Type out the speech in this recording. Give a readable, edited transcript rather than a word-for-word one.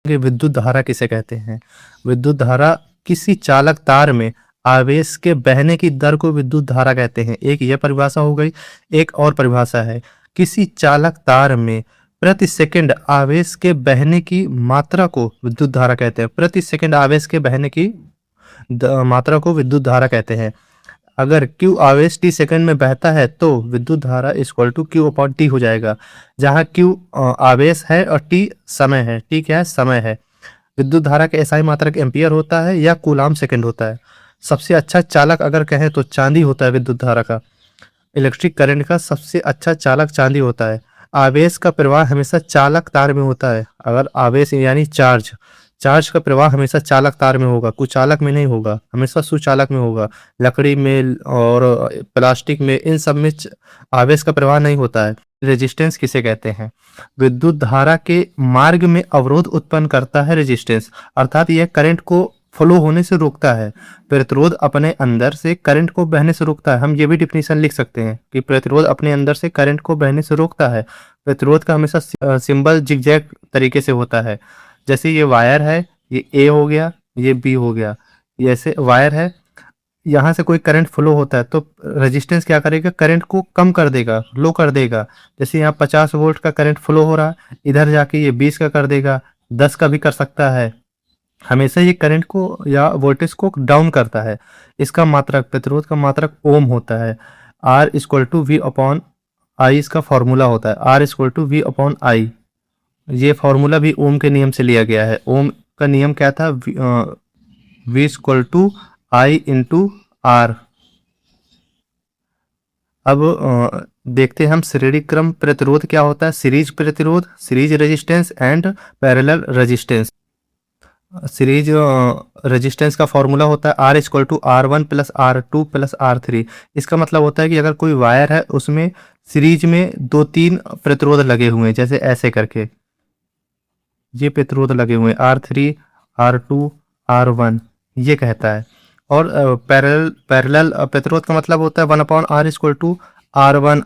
कि विद्युत धारा किसे कहते हैं। विद्युत धारा किसी चालक तार में आवेश के बहने की दर को विद्युत धारा कहते हैं। एक यह परिभाषा हो गई। एक और परिभाषा है, किसी चालक तार में प्रति सेकंड आवेश के बहने की मात्रा को विद्युत धारा कहते हैं। प्रति सेकंड आवेश के बहने की मात्रा को विद्युत धारा कहते हैं। अगर Q आवेश t सेकंड में बहता है तो विद्युत धारा equal to Q upon T हो जाएगा, जहां Q आवेश है और T समय है। T क्या है? समय है। विद्युत धारा का एसआई मात्रक एम्पियर होता है या कूलाम सेकंड होता है। सबसे अच्छा चालक अगर कहें तो चांदी होता है। विद्युत धारा का, इलेक्ट्रिक करंट का सबसे अच्छा चालक चांदी होता है। आवेश का प्रवाह हमेशा चालक तार में होता है। अगर आवेश यानी चार्ज का प्रवाह हमेशा चालक तार में होगा, कुचालक में नहीं होगा, हमेशा सुचालक में होगा। लकड़ी में और प्लास्टिक में, इन सब में आवेश का प्रवाह नहीं होता है। रेजिस्टेंस किसे कहते हैं? विद्युत धारा के मार्ग में अवरोध उत्पन्न करता है रेजिस्टेंस, अर्थात यह करंट को फ्लो होने से रोकता है। प्रतिरोध अपने अंदर से करंट को बहने से रोकता है। हम ये भी डिफिनीशन लिख सकते हैं कि प्रतिरोध अपने अंदर से करंट को बहने से रोकता है। प्रतिरोध का हमेशा सिंबल जिगजैग तरीके से होता है। जैसे ये वायर है, ये ए हो गया, ये बी हो गया। ये ऐसे वायर है, यहाँ से कोई करंट फ्लो होता है तो रेजिस्टेंस क्या करेगा? करंट को कम कर देगा, लो कर देगा। जैसे यहाँ 50 वोल्ट का करंट फ्लो हो रहा है, इधर जाके ये 20 का कर देगा, 10 का भी कर सकता है। हमेशा ये करंट को या वोल्टेज को डाउन करता है। इसका मात्रक, प्रतिरोध का मात्रक ओम होता है। R equal to V upon I इसका फॉर्मूला होता है। R equal to V upon I, ये फॉर्मूला भी ओम के नियम से लिया गया है। ओम का नियम क्या था? V equal to I into R. अब देखते हैं हम श्रेणी क्रम प्रतिरोध क्या होता है। सीरीज प्रतिरोध, series resistance and parallel resistance. Series resistance का फॉर्मूला होता है R equal to R1 plus R2 plus R3। इसका मतलब होता है कि अगर कोई वायर है उसमें सीरीज में 2-3 प्रतिरोध लगे हुए हैं, जैसे ऐसे करके ये प्रतिरोध लगे हुए हैं R3, R2, R1, ये कहता है। और पैरेलल प्रतिरोध का मतलब होता है 1/R इक्वल टू R1